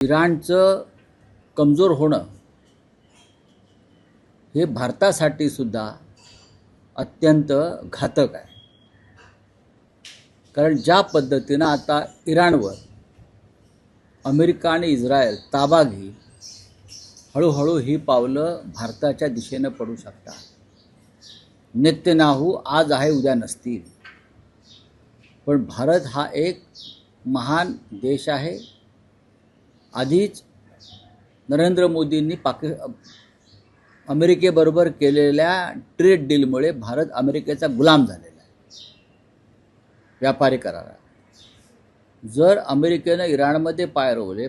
इराणचं कमजोर होणं हे भारतासाठी सुद्धा अत्यंत घातक आहे. कारण ज्या पद्धतीनं आता इराणवर अमेरिका आणि इस्रायल ताबा घेईल, हळूहळू ही पावलं भारताच्या दिशेनं पडू शकतात. नेतन्याहू आज आहे उद्या नसतील, पण भारत हा एक महान देश आहे. आधीच नरेंद्र मोदींनी अमेरिकेबरोबर केलेल्या ट्रेड डीलमुळे भारत अमेरिकेचा गुलाम झालेला आहे. व्यापारी करारात जर अमेरिकेनं इराणमध्ये पाय रोवले,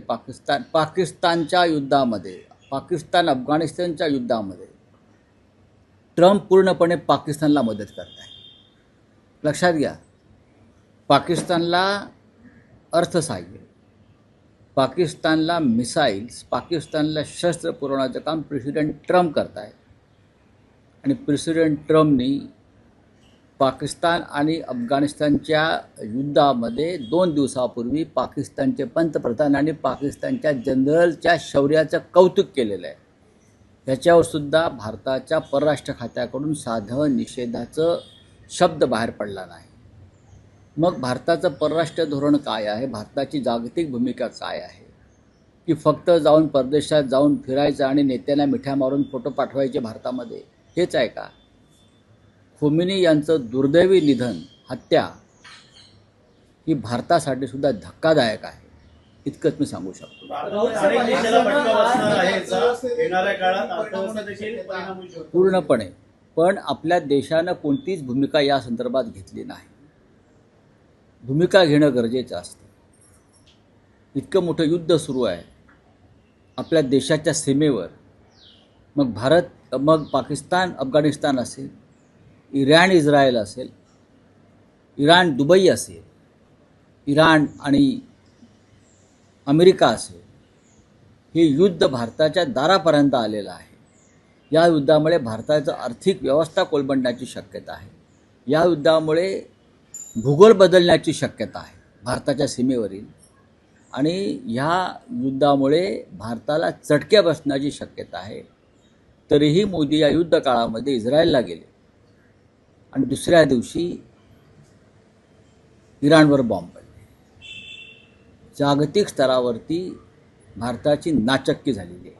पाकिस्तानच्या युद्धामध्ये, पाकिस्तान अफगाणिस्तानच्या युद्धामध्ये ट्रम्प पूर्णपणे पाकिस्तानला मदत करत आहे. लक्षात घ्या, पाकिस्तानला अर्थसहाय्य, पाकिस्तानला मिसाईल्स, पाकिस्तानला शस्त्र पुरवण्याचं काम प्रेसिडेंट ट्रम्प करत आहे. आणि प्रेसिडेंट ट्रम्पनी पाकिस्तान आणि अफगाणिस्तानच्या युद्धामध्ये 2 दिवसापूर्वी पाकिस्तानचे पंतप्रधान आणि पाकिस्तानच्या जनरलच्या शौर्याचं कौतुक केलेलं आहे. याच्यावर सुद्धा भारताच्या परराष्ट्र खात्याकडून साधं निषेधाचं शब्द बाहेर पडला नाही. मग भारताचं परराष्ट्र धोरण काय आहे, भारताची जागतिक भूमिका काय आहे? की फक्त जाऊन परदेशात जाऊन फिरायचं आणि नेत्यांना मिठ्या मारून फोटो पाठवायचे भारतामध्ये, हेच आहे का? खोमेनी यांचं दुर्दैवी निधन, हत्या ही भारतासाठी सुद्धा धक्कादायक आहे, इतकंच मी सांगू शकतो. पूर्णपणे. पण आपल्या देशानं कोणतीच भूमिका या संदर्भात घेतली नाही. भूमिका घेणं गरजेचं असतं. इतकं मोठं युद्ध सुरू आहे आपल्या देशाच्या सीमेवर. मग भारत, मग पाकिस्तान अफगाणिस्तान असेल, इराण इस्रायल असेल, इराण दुबई असेल, इराण आणि अमेरिका असेल, हे युद्ध भारताच्या दारापर्यंत आलेलं आहे. या युद्धामुळे भारताचं आर्थिक व्यवस्था कोलमडण्याची शक्यता आहे. या युद्धामुळे भूगोल बदलण्याची शक्यता आहे भारताच्या सीमेवरील. आणि ह्या युद्धामुळे भारताला चटके बसण्याची शक्यता आहे. तरीही मोदी या युद्ध काळामध्ये इस्रायलला गेले आणि दुसऱ्या दिवशी इराणवर बॉम्ब पडले. जागतिक स्तरावरती भारताची नाचक्की झालेली आहे.